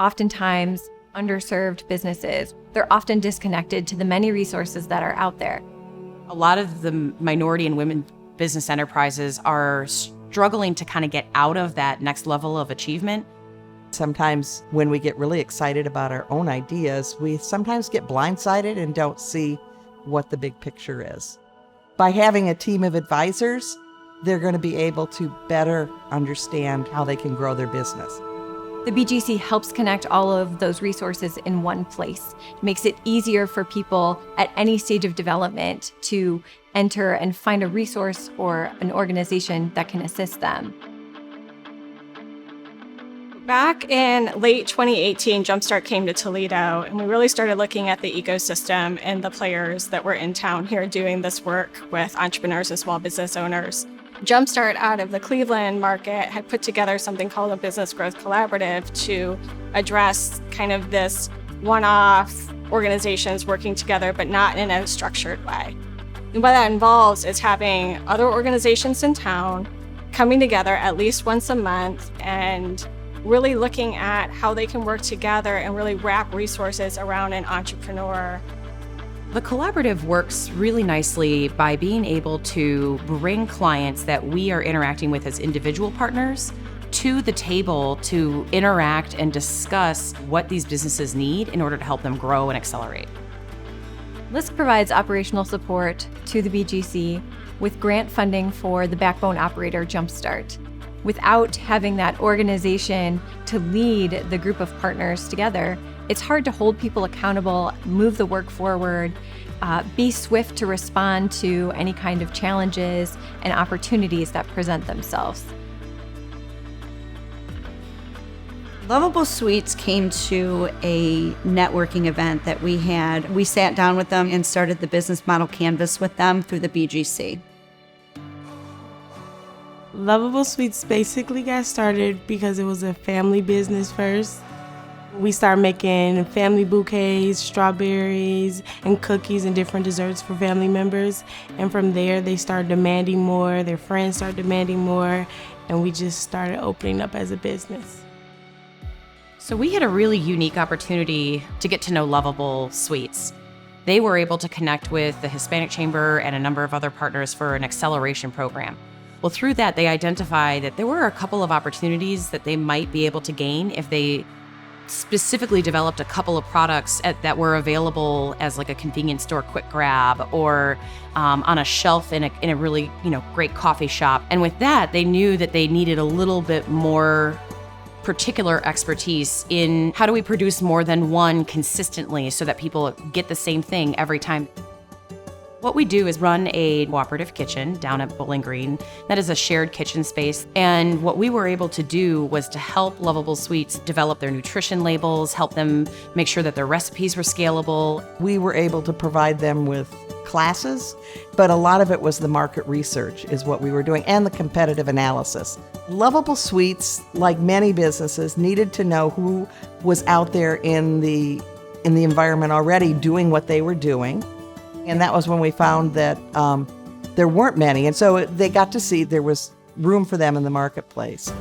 oftentimes underserved businesses. They're often disconnected to the many resources that are out there. A lot of the minority and women business enterprises are struggling to kind of get out of that next level of achievement. Sometimes when we get really excited about our own ideas, we sometimes get blindsided and don't see what the big picture is. By having a team of advisors, they're going to be able to better understand how they can grow their business. The BGC helps connect all of those resources in one place. It makes it easier for people at any stage of development to enter and find a resource or an organization that can assist them. Back in late 2018, Jumpstart came to Toledo, and we really started looking at the ecosystem and the players that were in town here doing this work with entrepreneurs and small business owners. Jumpstart, out of the Cleveland market, had put together something called a Business Growth Collaborative to address kind of this one-off organizations working together, but not in a structured way. And what that involves is having other organizations in town coming together at least once a month and really looking at how they can work together and really wrap resources around an entrepreneur. The collaborative works really nicely by being able to bring clients that we are interacting with as individual partners to the table to interact and discuss what these businesses need in order to help them grow and accelerate. LISC provides operational support to the BGC with grant funding for the backbone operator Jumpstart. Without having that organization to lead the group of partners together, it's hard to hold people accountable, move the work forward, be swift to respond to any kind of challenges and opportunities that present themselves. Luvable Sweets came to a networking event that we had. We sat down with them and started the business model canvas with them through the BGC. Luvable Sweets basically got started because it was a family business first. We started making family bouquets, strawberries, and cookies and different desserts for family members. And from there, they started demanding more, their friends started demanding more, and we just started opening up as a business. So we had a really unique opportunity to get to know Luvable Sweets. They were able to connect with the Hispanic Chamber and a number of other partners for an acceleration program. Well, through that, they identified that there were a couple of opportunities that they might be able to gain if they specifically developed a couple of products that were available as like a convenience store quick grab or on a shelf in a really great coffee shop. And with that, they knew that they needed a little bit more particular expertise in how do we produce more than one consistently so that people get the same thing every time. What we do is run a cooperative kitchen down at Bowling Green. That is a shared kitchen space. And what we were able to do was to help Luvable Sweets develop their nutrition labels, help them make sure that their recipes were scalable. We were able to provide them with classes, but a lot of it was the market research is what we were doing and the competitive analysis. Luvable Sweets, like many businesses, needed to know who was out there in the environment already doing what they were doing. And that was when we found that there weren't many. And so they got to see there was room for them in the marketplace.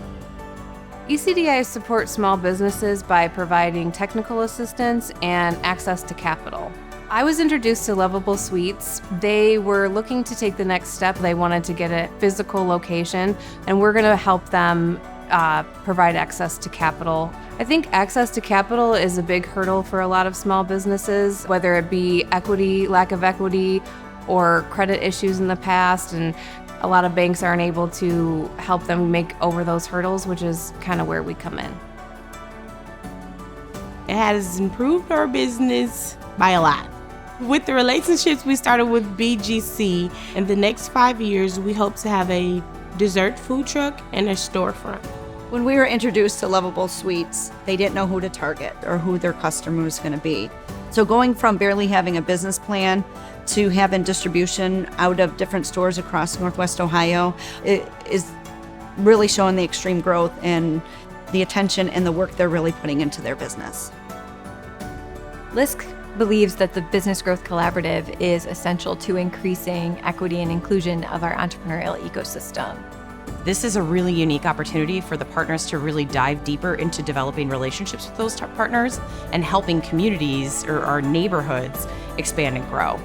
ECDI supports small businesses by providing technical assistance and access to capital. I was introduced to Luvable Sweets. They were looking to take the next step. They wanted to get a physical location, and we're going to help them provide access to capital. I think access to capital is a big hurdle for a lot of small businesses, whether it be equity, lack of equity, or credit issues in the past, and a lot of banks aren't able to help them make over those hurdles, which is kind of where we come in. It has improved our business by a lot. With the relationships we started with BGC, in the next 5 years, we hope to have a dessert food truck and a storefront. When we were introduced to Luvable Sweets, they didn't know who to target or who their customer was going to be. So going from barely having a business plan to having distribution out of different stores across Northwest Ohio, it is really showing the extreme growth and the attention and the work they're really putting into their business. LISC believes that the Business Growth Collaborative is essential to increasing equity and inclusion of our entrepreneurial ecosystem. This is a really unique opportunity for the partners to really dive deeper into developing relationships with those partners and helping communities or our neighborhoods expand and grow.